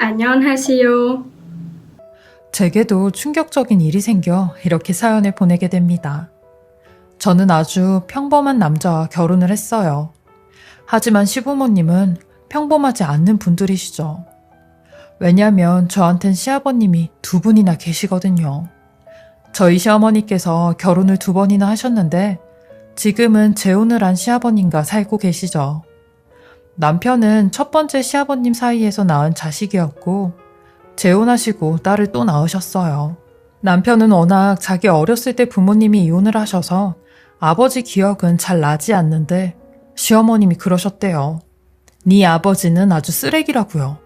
안녕하세요. 제게도 충격적인 일이 생겨 이렇게 사연을 보내게 됩니다. 저는 아주 평범한 남자와 결혼을 했어요. 하지만 시부모님은 평범하지 않는 분들이시죠. 왜냐면 저한텐 시아버님이 두 분이나 계시거든요. 저희 시어머니께서 결혼을 두 번이나 하셨는데 지금은 재혼을 한 시아버님과 살고 계시죠. 남편은 첫 번째 시아버님 사이에서 낳은 자식이었고 재혼하시고 딸을 또 낳으셨어요. 남편은 워낙 자기 어렸을 때 부모님이 이혼을 하셔서 아버지 기억은 잘 나지 않는데 시어머님이 그러셨대요. 네 아버지는 아주 쓰레기라고요.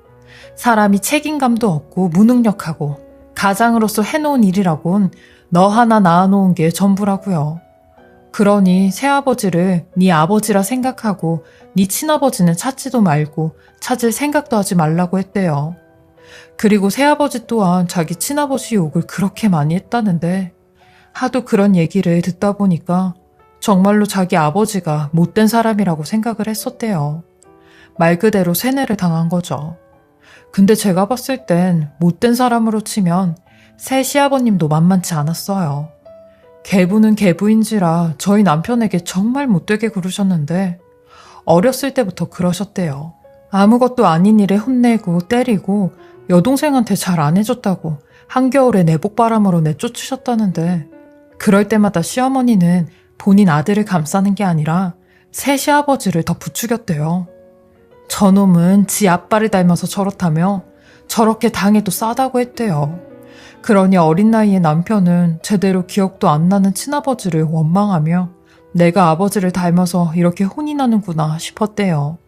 사람이 책임감도 없고 무능력하고 가장으로서 해놓은 일이라곤 너 하나 낳아놓은 게 전부라고요. 그러니 새아버지를 네 아버지라 생각하고 네 친아버지는 찾지도 말고 찾을 생각도 하지 말라고 했대요. 그리고 새아버지 또한 자기 친아버지 욕을 그렇게 많이 했다는데 하도 그런 얘기를 듣다 보니까 정말로 자기 아버지가 못된 사람이라고 생각을 했었대요. 말 그대로 세뇌를 당한 거죠. 근데 제가 봤을 땐 못된 사람으로 치면 새 시아버님도 만만치 않았어요. 계부는 계부인지라 저희 남편에게 정말 못되게 구르셨는데 어렸을 때부터 그러셨대요. 아무것도 아닌 일에 혼내고 때리고 여동생한테 잘 안 해줬다고 한겨울에 내복바람으로 내쫓으셨다는데 그럴 때마다 시어머니는 본인 아들을 감싸는 게 아니라 새 시아버지를 더 부추겼대요. 저놈은 지 아빠를 닮아서 저렇다며 저렇게 당해도 싸다고 했대요. 그러니 어린 나이에 남편은 제대로 기억도 안 나는 친아버지를 원망하며 내가 아버지를 닮아서 이렇게 혼이 나는구나 싶었대요.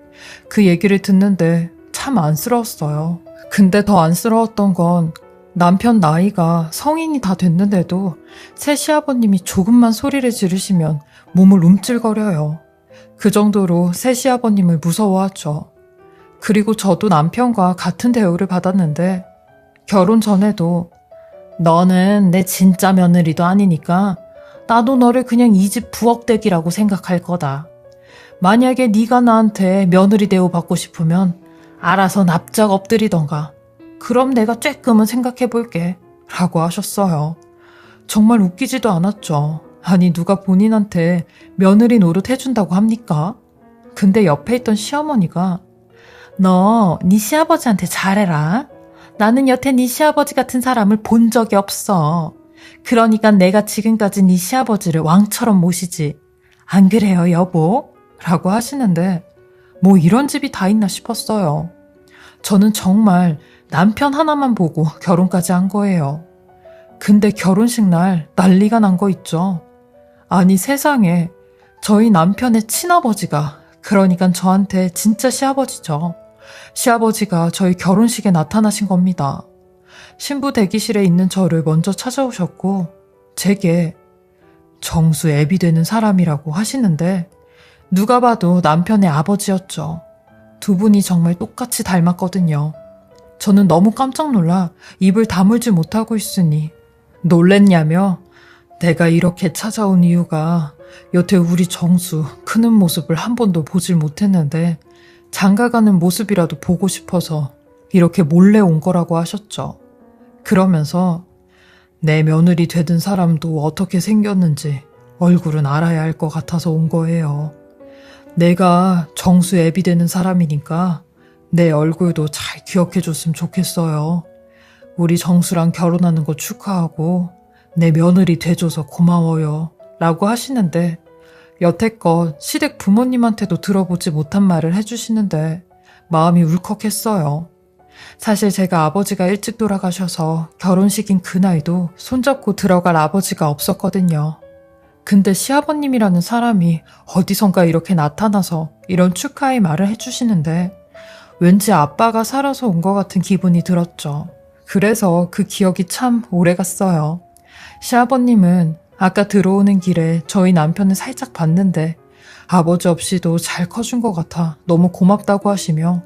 그 얘기를 듣는데 참 안쓰러웠어요. 근데 더 안쓰러웠던 건 남편 나이가 성인이 다 됐는데도 새 시아버님이 조금만 소리를 지르시면 몸을 움찔거려요. 그 정도로 새 시아버님을 무서워하죠. 그리고 저도 남편과 같은 대우를 받았는데 결혼 전에도 너는 내 진짜 며느리도 아니니까 나도 너를 그냥 이 집 부엌댁이라고 생각할 거다. 만약에 네가 나한테 며느리 대우 받고 싶으면 알아서 납작 엎드리던가. 그럼 내가 쬐끔은 생각해 볼게. 라고 하셨어요. 정말 웃기지도 않았죠. 아니 누가 본인한테 며느리 노릇 해준다고 합니까? 근데 옆에 있던 시어머니가 너 네 시아버지한테 잘해라. 나는 여태 네 시아버지 같은 사람을 본 적이 없어. 그러니까 내가 지금까지 네 시아버지를 왕처럼 모시지. 안 그래요, 여보? 라고 하시는데 뭐 이런 집이 다 있나 싶었어요. 저는 정말 남편 하나만 보고 결혼까지 한 거예요. 근데 결혼식 날 난리가 난 거 있죠. 아니 세상에 저희 남편의 친아버지가 그러니까 저한테 진짜 시아버지죠. 시아버지가 저희 결혼식에 나타나신 겁니다. 신부 대기실에 있는 저를 먼저 찾아오셨고 제게 정수 애비 되는 사람이라고 하시는데 누가 봐도 남편의 아버지였죠. 두 분이 정말 똑같이 닮았거든요. 저는 너무 깜짝 놀라 입을 다물지 못하고 있으니 놀랬냐며 내가 이렇게 찾아온 이유가 여태 우리 정수 크는 모습을 한 번도 보질 못했는데 장가가는 모습이라도 보고 싶어서 이렇게 몰래 온 거라고 하셨죠. 그러면서 내 며느리 되던 사람도 어떻게 생겼는지 얼굴은 알아야 할 것 같아서 온 거예요. 내가 정수 애비 되는 사람이니까 내 얼굴도 잘 기억해 줬으면 좋겠어요. 우리 정수랑 결혼하는 거 축하하고 내 며느리 돼줘서 고마워요. 라고 하시는데 여태껏 시댁 부모님한테도 들어보지 못한 말을 해주시는데 마음이 울컥했어요. 사실 제가 아버지가 일찍 돌아가셔서 결혼식인 그날도 손잡고 들어갈 아버지가 없었거든요. 근데 시아버님이라는 사람이 어디선가 이렇게 나타나서 이런 축하의 말을 해주시는데 왠지 아빠가 살아서 온 것 같은 기분이 들었죠. 그래서 그 기억이 참 오래갔어요. 시아버님은 아까 들어오는 길에 저희 남편을 살짝 봤는데 아버지 없이도 잘 커준 것 같아 너무 고맙다고 하시며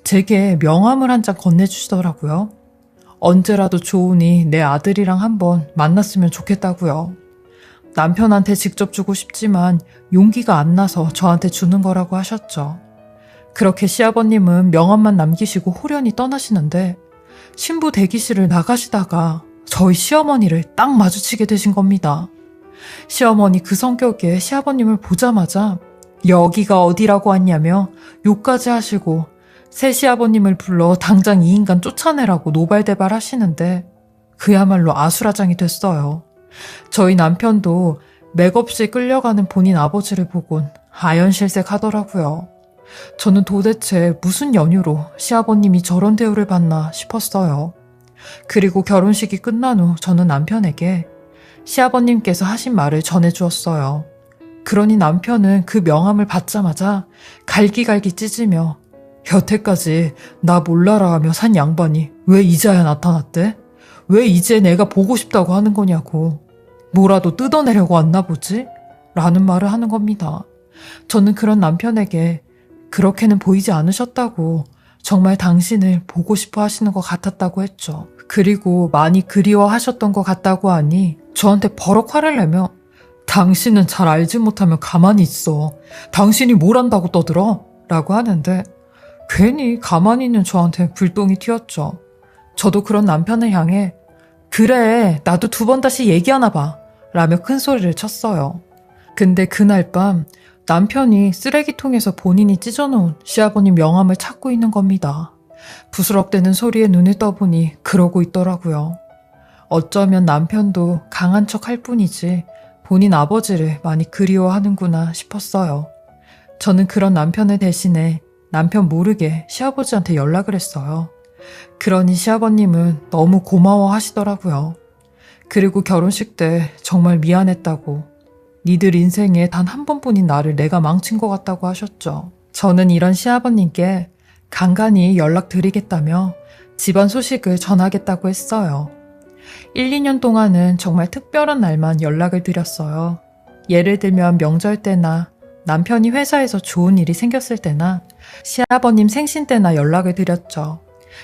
제게 명함을 한 장 건네주시더라고요. 언제라도 좋으니 내 아들이랑 한번 만났으면 좋겠다고요. 남편한테 직접 주고 싶지만 용기가 안 나서 저한테 주는 거라고 하셨죠. 그렇게 시아버님은 명함만 남기시고 홀연히 떠나시는데 신부 대기실을 나가시다가 저희 시어머니를 딱 마주치게 되신 겁니다. 시어머니 그 성격에 시아버님을 보자마자 여기가 어디라고 왔냐며 욕까지 하시고 새 시아버님을 불러 당장 이 인간 쫓아내라고 노발대발 하시는데 그야말로 아수라장이 됐어요. 저희 남편도 맥없이 끌려가는 본인 아버지를 보곤 아연실색하더라고요. 저는 도대체 무슨 연유로 시아버님이 저런 대우를 받나 싶었어요. 그리고 결혼식이 끝난 후 저는 남편에게 시아버님께서 하신 말을 전해주었어요. 그러니 남편은 그 명함을 받자마자 갈기갈기 찢으며 여태까지 나 몰라라 하며 산 양반이 왜 이제야 나타났대? 왜 이제 내가 보고 싶다고 하는 거냐고. 뭐라도 뜯어내려고 왔나 보지? 라는 말을 하는 겁니다. 저는 그런 남편에게 그렇게는 보이지 않으셨다고, 정말 당신을 보고 싶어 하시는 것 같았다고 했죠. 그리고 많이 그리워하셨던 것 같다고 하니 저한테 버럭 화를 내며 당신은 잘 알지 못하면 가만히 있어. 당신이 뭘 안다고 떠들어? 라고 하는데 괜히 가만히 있는 저한테 불똥이 튀었죠. 저도 그런 남편을 향해 그래, 나도 2번 다시 얘기하나 봐 라며 큰 소리를 쳤어요. 근데 그날 밤 남편이 쓰레기통에서 본인이 찢어놓은 시아버님 명함을 찾고 있는 겁니다. 부스럭대는 소리에 눈을 떠보니 그러고 있더라고요. 어쩌면 남편도 강한 척 할 뿐이지 본인 아버지를 많이 그리워하는구나 싶었어요. 저는 그런 남편을 대신해 남편 모르게 시아버지한테 연락을 했어요. 그러니 시아버님은 너무 고마워하시더라고요. 그리고 결혼식 때 정말 미안했다고, 니들 인생에 단 한 번뿐인 나를 내가 망친 것 같다고 하셨죠. 저는 이런 시아버님께 간간히 연락드리겠다며 집안 소식을 전하겠다고 했어요. 1, 2년 동안은 정말 특별한 날만 연락을 드렸어요. 예를 들면 명절 때나 남편이 회사에서 좋은 일이 생겼을 때나 시아버님 생신 때나 연락을 드렸죠.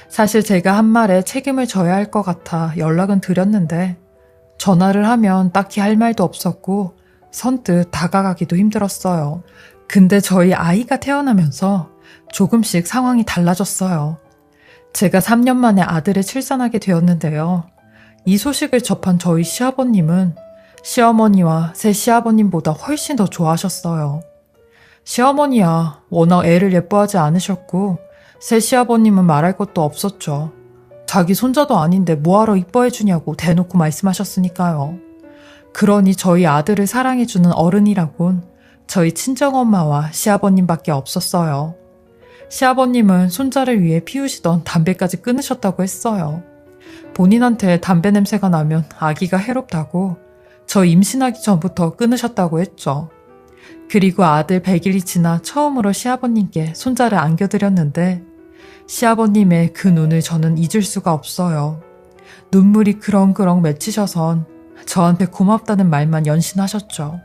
사실 제가 한 말에 책임을 져야 할 것 같아 연락은 드렸는데 전화를 하면 딱히 할 말도 없었고 선뜻 다가가기도 힘들었어요. 근데 저희 아이가 태어나면서 조금씩 상황이 달라졌어요. 제가 3년 만에 아들을 출산하게 되었는데요. 이 소식을 접한 저희 시아버님은 시어머니와 새 시아버님보다 훨씬 더 좋아하셨어요. 시어머니야 워낙 애를 예뻐하지 않으셨고 새 시아버님은 말할 것도 없었죠. 자기 손자도 아닌데 뭐하러 이뻐해주냐고 대놓고 말씀하셨으니까요. 그러니 저희 아들을 사랑해주는 어른이라곤 저희 친정엄마와 시아버님밖에 없었어요. 시아버님은 손자를 위해 피우시던 담배까지 끊으셨다고 했어요. 본인한테 담배 냄새가 나면 아기가 해롭다고 저 임신하기 전부터 끊으셨다고 했죠. 그리고 아들 100일이 지나 처음으로 시아버님께 손자를 안겨드렸는데 시아버님의 그 눈을 저는 잊을 수가 없어요. 눈물이 그렁그렁 맺히셔선 저한테 고맙다는 말만 연신하셨죠.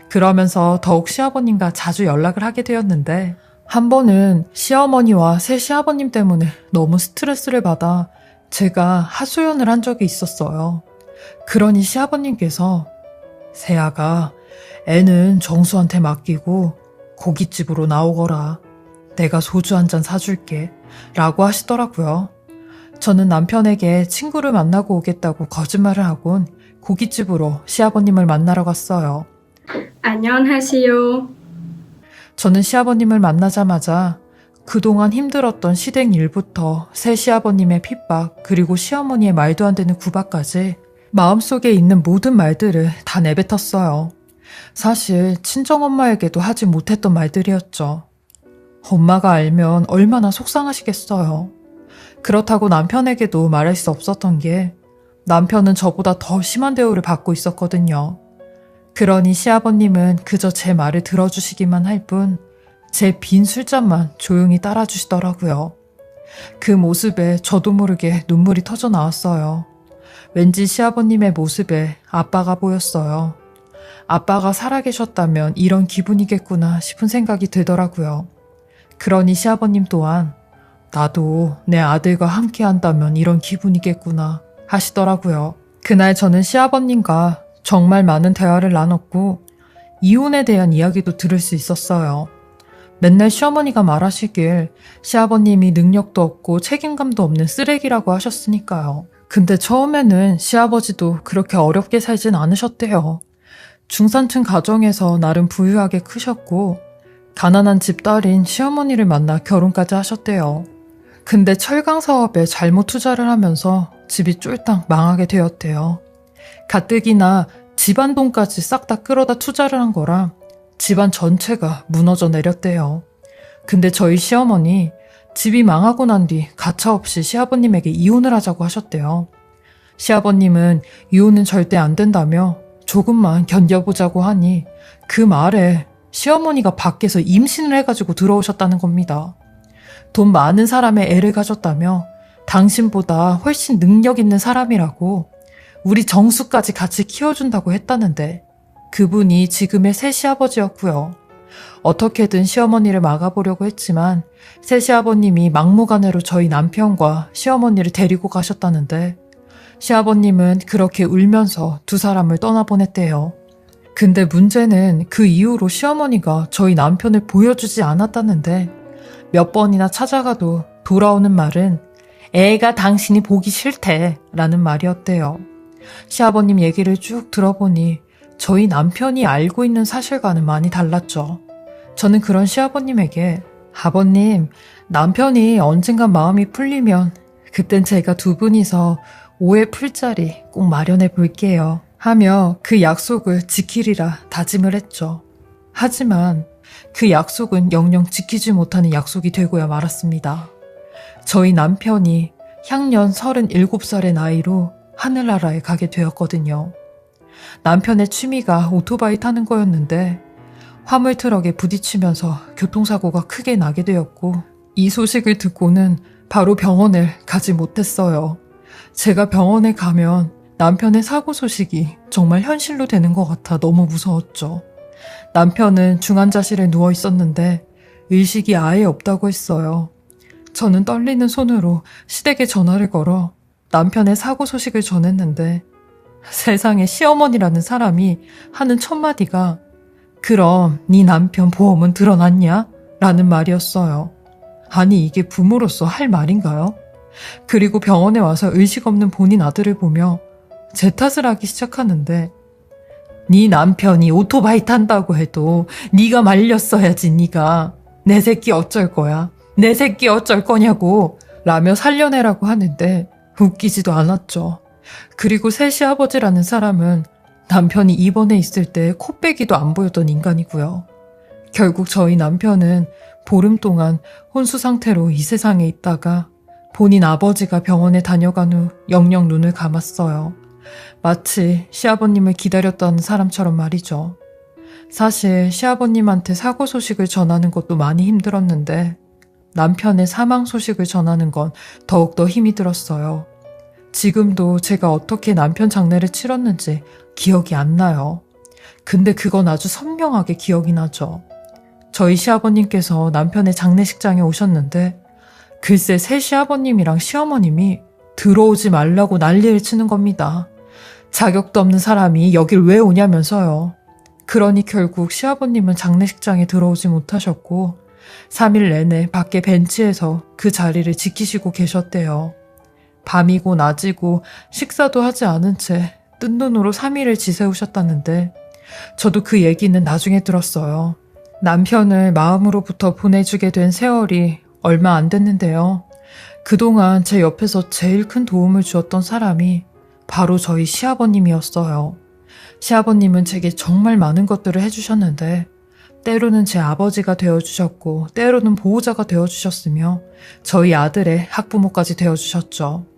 그러면서 더욱 시아버님과 자주 연락을 하게 되었는데 한 번은 시어머니와 새 시아버님 때문에 너무 스트레스를 받아 제가 하소연을 한 적이 있었어요. 그러니 시아버님께서 새아가 애는 정수한테 맡기고 고깃집으로 나오거라. 내가 소주 한 잔 사줄게 라고 하시더라고요. 저는 남편에게 친구를 만나고 오겠다고 거짓말을 하곤 고깃집으로 시아버님을 만나러 갔어요. 안녕하세요. 저는 시아버님을 만나자마자 그동안 힘들었던 시댁 일부터 새 시아버님의 핍박 그리고 시어머니의 말도 안 되는 구박까지 마음속에 있는 모든 말들을 다 내뱉었어요. 사실 친정엄마에게도 하지 못했던 말들이었죠. 엄마가 알면 얼마나 속상하시겠어요. 그렇다고 남편에게도 말할 수 없었던 게 남편은 저보다 더 심한 대우를 받고 있었거든요. 그러니 시아버님은 그저 제 말을 들어주시기만 할 뿐 제 빈 술잔만 조용히 따라주시더라고요. 그 모습에 저도 모르게 눈물이 터져 나왔어요. 왠지 시아버님의 모습에 아빠가 보였어요. 아빠가 살아계셨다면 이런 기분이겠구나 싶은 생각이 들더라고요. 그러니 시아버님 또한 나도 내 아들과 함께 한다면 이런 기분이겠구나 하시더라고요. 그날 저는 시아버님과 정말 많은 대화를 나눴고 이혼에 대한 이야기도 들을 수 있었어요. 맨날 시어머니가 말하시길 시아버님이 능력도 없고 책임감도 없는 쓰레기라고 하셨으니까요. 근데 처음에는 시아버지도 그렇게 어렵게 살진 않으셨대요. 중산층 가정에서 나름 부유하게 크셨고 가난한 집딸인 시어머니를 만나 결혼까지 하셨대요. 근데 철강 사업에 잘못 투자를 하면서 집이 쫄딱 망하게 되었대요. 가뜩이나 집안 돈까지 싹 다 끌어다 투자를 한 거라 집안 전체가 무너져 내렸대요. 근데 저희 시어머니 집이 망하고 난 뒤 가차없이 시아버님에게 이혼을 하자고 하셨대요. 시아버님은 이혼은 절대 안 된다며 조금만 견뎌보자고 하니 그 말에 시어머니가 밖에서 임신을 해가지고 들어오셨다는 겁니다. 돈 많은 사람의 애를 가졌다며 당신보다 훨씬 능력 있는 사람이라고 우리 정수까지 같이 키워준다고 했다는데 그분이 지금의 새 시아버지였고요. 어떻게든 시어머니를 막아보려고 했지만 새 시아버님이 막무가내로 저희 남편과 시어머니를 데리고 가셨다는데 시아버님은 그렇게 울면서 두 사람을 떠나보냈대요. 근데 문제는 그 이후로 시어머니가 저희 남편을 보여주지 않았다는데 몇 번이나 찾아가도 돌아오는 말은 애가 당신이 보기 싫대 라는 말이었대요. 시아버님 얘기를 쭉 들어보니 저희 남편이 알고 있는 사실과는 많이 달랐죠. 저는 그런 시아버님에게 아버님, 남편이 언젠간 마음이 풀리면 그땐 제가 두 분이서 오해 풀 자리 꼭 마련해 볼게요 하며 그 약속을 지키리라 다짐을 했죠. 하지만 그 약속은 영영 지키지 못하는 약속이 되고야 말았습니다. 저희 남편이 향년 37살의 나이로 하늘나라에 가게 되었거든요. 남편의 취미가 오토바이 타는 거였는데 화물 트럭에 부딪히면서 교통사고가 크게 나게 되었고 이 소식을 듣고는 바로 병원을 가지 못했어요. 제가 병원에 가면 남편의 사고 소식이 정말 현실로 되는 것 같아 너무 무서웠죠. 남편은 중환자실에 누워 있었는데 의식이 아예 없다고 했어요. 저는 떨리는 손으로 시댁에 전화를 걸어 남편의 사고 소식을 전했는데 세상에 시어머니라는 사람이 하는 첫 마디가 그럼 네 남편 보험은 들어놨냐? 라는 말이었어요. 아니 이게 부모로서 할 말인가요? 그리고 병원에 와서 의식 없는 본인 아들을 보며 제 탓을 하기 시작하는데 네 남편이 오토바이 탄다고 해도 네가 말렸어야지 네가. 내 새끼 어쩔 거야? 내 새끼 어쩔 거냐고 라며 살려내라고 하는데 웃기지도 않았죠. 그리고 새 시아버지라는 사람은 남편이 입원해 있을 때 코빼기도 안 보였던 인간이고요. 결국 저희 남편은 보름 동안 혼수 상태로 이 세상에 있다가 본인 아버지가 병원에 다녀간 후 영영 눈을 감았어요. 마치 시아버님을 기다렸던 사람처럼 말이죠. 사실 시아버님한테 사고 소식을 전하는 것도 많이 힘들었는데 남편의 사망 소식을 전하는 건 더욱더 힘이 들었어요. 지금도 제가 어떻게 남편 장례를 치렀는지 기억이 안 나요. 근데 그건 아주 선명하게 기억이 나죠. 저희 시아버님께서 남편의 장례식장에 오셨는데 글쎄 새 시아버님이랑 시어머님이 들어오지 말라고 난리를 치는 겁니다. 자격도 없는 사람이 여길 왜 오냐면서요. 그러니 결국 시아버님은 장례식장에 들어오지 못하셨고 3일 내내 밖에 벤치에서 그 자리를 지키시고 계셨대요. 밤이고 낮이고 식사도 하지 않은 채 뜬 눈으로 3일을 지새우셨다는데 저도 그 얘기는 나중에 들었어요. 남편을 마음으로부터 보내주게 된 세월이 얼마 안 됐는데요. 그동안 제 옆에서 제일 큰 도움을 주었던 사람이 바로 저희 시아버님이었어요. 시아버님은 제게 정말 많은 것들을 해주셨는데 때로는 제 아버지가 되어주셨고 때로는 보호자가 되어주셨으며 저희 아들의 학부모까지 되어주셨죠.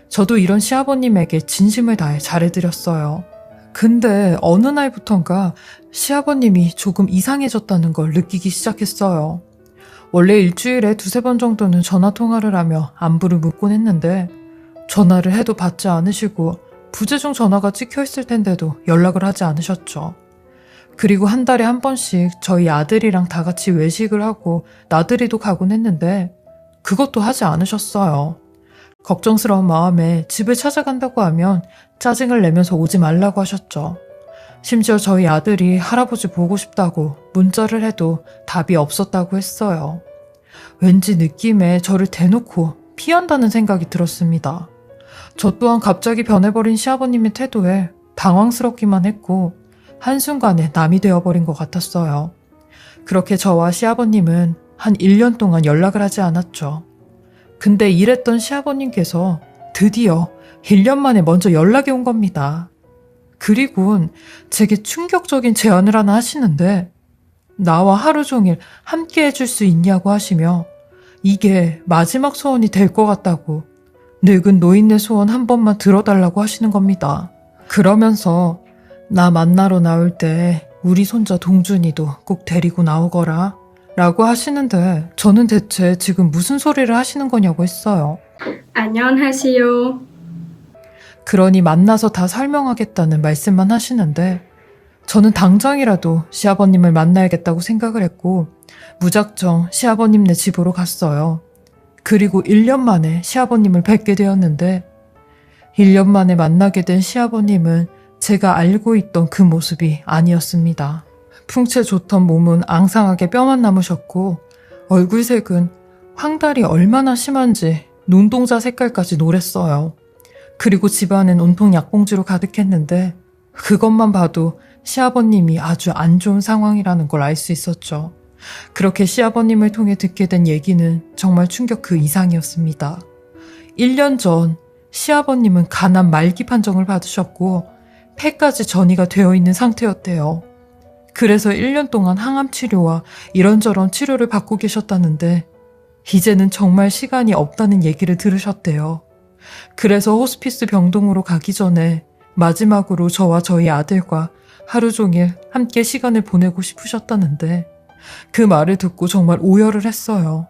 저도 이런 시아버님에게 진심을 다해 잘해드렸어요. 근데 어느 날부턴가 시아버님이 조금 이상해졌다는 걸 느끼기 시작했어요. 원래 일주일에 2-3번 정도는 전화통화를 하며 안부를 묻곤 했는데 전화를 해도 받지 않으시고 부재중 전화가 찍혀있을 텐데도 연락을 하지 않으셨죠. 그리고 한 달에 한 번씩 저희 아들이랑 다 같이 외식을 하고 나들이도 가곤 했는데 그것도 하지 않으셨어요. 걱정스러운 마음에 집을 찾아간다고 하면 짜증을 내면서 오지 말라고 하셨죠. 심지어 저희 아들이 할아버지 보고 싶다고 문자를 해도 답이 없었다고 했어요. 왠지 느낌에 저를 대놓고 피한다는 생각이 들었습니다. 저 또한 갑자기 변해버린 시아버님의 태도에 당황스럽기만 했고 한순간에 남이 되어버린 것 같았어요. 그렇게 저와 시아버님은 한 1년 동안 연락을 하지 않았죠. 근데 이랬던 시아버님께서 드디어 1년 만에 먼저 연락이 온 겁니다. 그리곤 제게 충격적인 제안을 하나 하시는데 나와 하루 종일 함께 해줄 수 있냐고 하시며 이게 마지막 소원이 될 것 같다고 늙은 노인네 소원 한 번만 들어달라고 하시는 겁니다. 그러면서 나 만나러 나올 때 우리 손자 동준이도 꼭 데리고 나오거라 라고 하시는데 저는 대체 지금 무슨 소리를 하시는 거냐고 했어요. 안녕하세요. 그러니 만나서 다 설명하겠다는 말씀만 하시는데 저는 당장이라도 시아버님을 만나야겠다고 생각을 했고 무작정 시아버님네 집으로 갔어요. 그리고 1년 만에 시아버님을 뵙게 되었는데 1년 만에 만나게 된 시아버님은 제가 알고 있던 그 모습이 아니었습니다. 풍채 좋던 몸은 앙상하게 뼈만 남으셨고 얼굴색은 황달이 얼마나 심한지 눈동자 색깔까지 노랬어요. 그리고 집안은 온통 약봉지로 가득했는데 그것만 봐도 시아버님이 아주 안 좋은 상황이라는 걸 알 수 있었죠. 그렇게 시아버님을 통해 듣게 된 얘기는 정말 충격 그 이상이었습니다. 1년 전 시아버님은 간암 말기 판정을 받으셨고 폐까지 전이가 되어 있는 상태였대요. 그래서 1년 동안 항암 치료와 이런저런 치료를 받고 계셨다는데 이제는 정말 시간이 없다는 얘기를 들으셨대요. 그래서 호스피스 병동으로 가기 전에 마지막으로 저와 저희 아들과 하루 종일 함께 시간을 보내고 싶으셨다는데 그 말을 듣고 정말 오열을 했어요.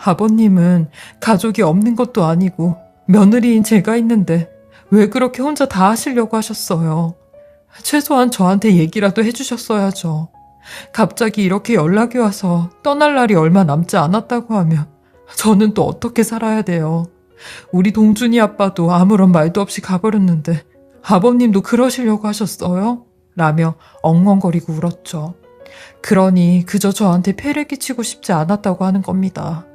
아버님은 가족이 없는 것도 아니고 며느리인 제가 있는데 왜 그렇게 혼자 다 하시려고 하셨어요? 최소한 저한테 얘기라도 해주셨어야죠. 갑자기 이렇게 연락이 와서 떠날 날이 얼마 남지 않았다고 하면 저는 또 어떻게 살아야 돼요? 우리 동준이 아빠도 아무런 말도 없이 가버렸는데 아버님도 그러시려고 하셨어요? 라며 엉엉거리고 울었죠. 그러니 그저 저한테 폐를 끼치고 싶지 않았다고 하는 겁니다.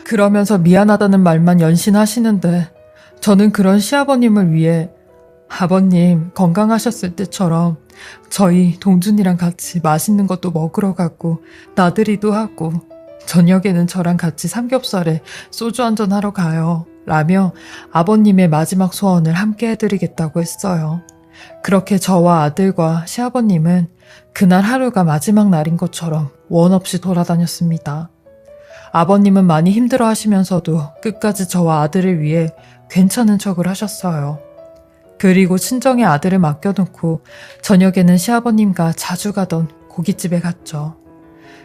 그러면서 미안하다는 말만 연신하시는데 저는 그런 시아버님을 위해 아버님 건강하셨을 때처럼 저희 동준이랑 같이 맛있는 것도 먹으러 가고 나들이도 하고 저녁에는 저랑 같이 삼겹살에 소주 한잔 하러 가요. 라며 아버님의 마지막 소원을 함께 해드리겠다고 했어요. 그렇게 저와 아들과 시아버님은 그날 하루가 마지막 날인 것처럼 원 없이 돌아다녔습니다. 아버님은 많이 힘들어 하시면서도 끝까지 저와 아들을 위해 괜찮은 척을 하셨어요. 그리고 친정에 아들을 맡겨놓고 저녁에는 시아버님과 자주 가던 고깃집에 갔죠.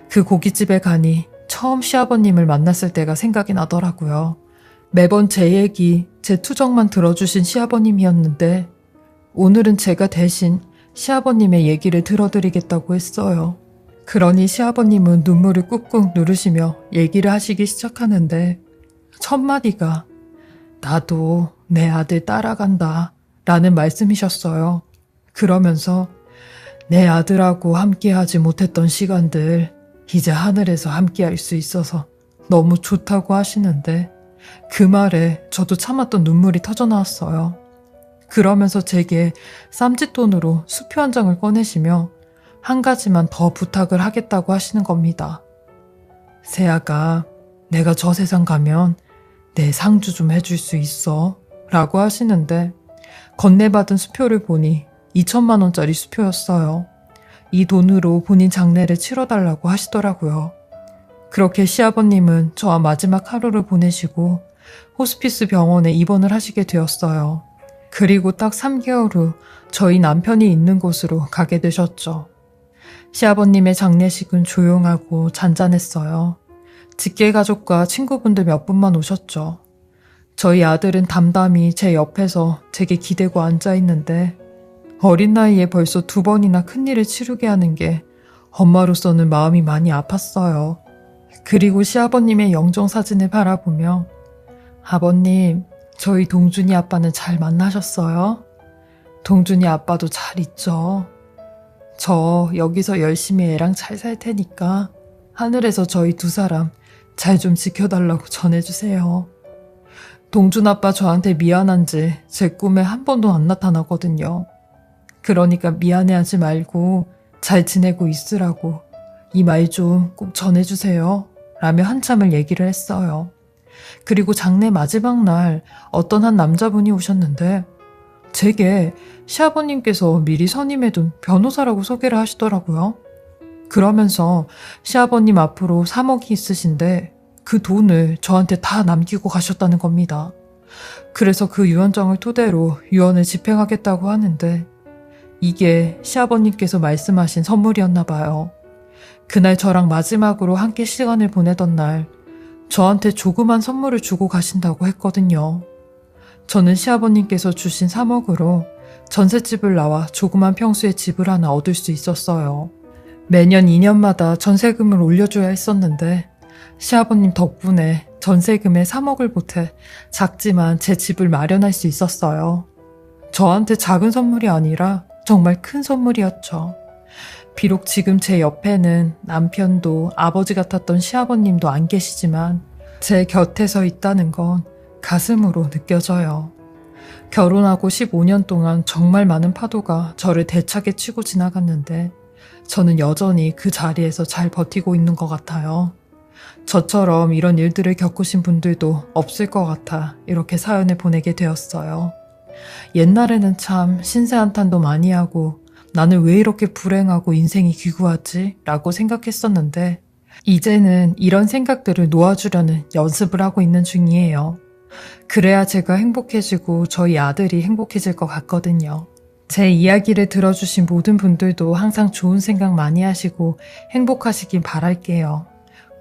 그 고깃집에 가니 처음 시아버님을 만났을 때가 생각이 나더라고요. 매번 제 얘기, 제 투정만 들어주신 시아버님이었는데 오늘은 제가 대신 시아버님의 얘기를 들어드리겠다고 했어요. 그러니 시아버님은 눈물을 꾹꾹 누르시며 얘기를 하시기 시작하는데 첫 마디가 나도 내 아들 따라간다 라는 말씀이셨어요. 그러면서 내 아들하고 함께하지 못했던 시간들 이제 하늘에서 함께할 수 있어서 너무 좋다고 하시는데 그 말에 저도 참았던 눈물이 터져나왔어요. 그러면서 제게 쌈짓돈으로 수표 한 장을 꺼내시며 한 가지만 더 부탁을 하겠다고 하시는 겁니다. 세아가 내가 저 세상 가면 내 상주 좀 해줄 수 있어? 라고 하시는데 건네받은 수표를 보니 2천만 원짜리 수표였어요. 이 돈으로 본인 장례를 치러달라고 하시더라고요. 그렇게 시아버님은 저와 마지막 하루를 보내시고 호스피스 병원에 입원을 하시게 되었어요. 그리고 딱 3개월 후 저희 남편이 있는 곳으로 가게 되셨죠. 시아버님의 장례식은 조용하고 잔잔했어요. 직계가족과 친구분들 몇 분만 오셨죠. 저희 아들은 담담히 제 옆에서 제게 기대고 앉아있는데 어린 나이에 벌써 2번이나 큰일을 치르게 하는 게 엄마로서는 마음이 많이 아팠어요. 그리고 시아버님의 영정사진을 바라보며 아버님, 저희 동준이 아빠는 잘 만나셨어요? 동준이 아빠도 잘 있죠? 저 여기서 열심히 애랑 잘 살 테니까 하늘에서 저희 2사람 잘 좀 지켜달라고 전해주세요. 동준 아빠 저한테 미안한지 제 꿈에 한 번도 안 나타나거든요. 그러니까 미안해하지 말고 잘 지내고 있으라고 이 말 좀 꼭 전해주세요. 라며 한참을 얘기를 했어요. 그리고 장례 마지막 날 어떤 한 남자분이 오셨는데 제게 시아버님께서 미리 선임해둔 변호사라고 소개를 하시더라고요. 그러면서 시아버님 앞으로 3억이 있으신데 그 돈을 저한테 다 남기고 가셨다는 겁니다. 그래서 그 유언장을 토대로 유언을 집행하겠다고 하는데 이게 시아버님께서 말씀하신 선물이었나 봐요. 그날 저랑 마지막으로 함께 시간을 보내던 날 저한테 조그만 선물을 주고 가신다고 했거든요. 저는 시아버님께서 주신 3억으로 전셋집을 나와 조그만 평수의 집을 하나 얻을 수 있었어요. 매년 2년마다 전세금을 올려줘야 했었는데 시아버님 덕분에 전세금에 3억을 보태 작지만 제 집을 마련할 수 있었어요. 저한테 작은 선물이 아니라 정말 큰 선물이었죠. 비록 지금 제 옆에는 남편도 아버지 같았던 시아버님도 안 계시지만 제 곁에 서 있다는 건 가슴으로 느껴져요. 결혼하고 15년 동안 정말 많은 파도가 저를 대차게 치고 지나갔는데 저는 여전히 그 자리에서 잘 버티고 있는 것 같아요. 저처럼 이런 일들을 겪으신 분들도 없을 것 같아 이렇게 사연을 보내게 되었어요. 옛날에는 참 신세한탄도 많이 하고 나는 왜 이렇게 불행하고 인생이 기구하지? 라고 생각했었는데 이제는 이런 생각들을 놓아주려는 연습을 하고 있는 중이에요. 그래야 제가 행복해지고 저희 아들이 행복해질 것 같거든요. 제 이야기를 들어주신 모든 분들도 항상 좋은 생각 많이 하시고 행복하시길 바랄게요.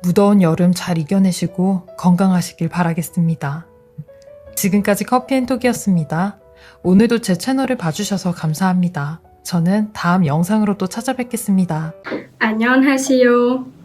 무더운 여름 잘 이겨내시고 건강하시길 바라겠습니다. 지금까지 커피앤톡이었습니다. 오늘도 제 채널을 봐주셔서 감사합니다. 저는 다음 영상으로 또 찾아뵙겠습니다. 안녕하세요.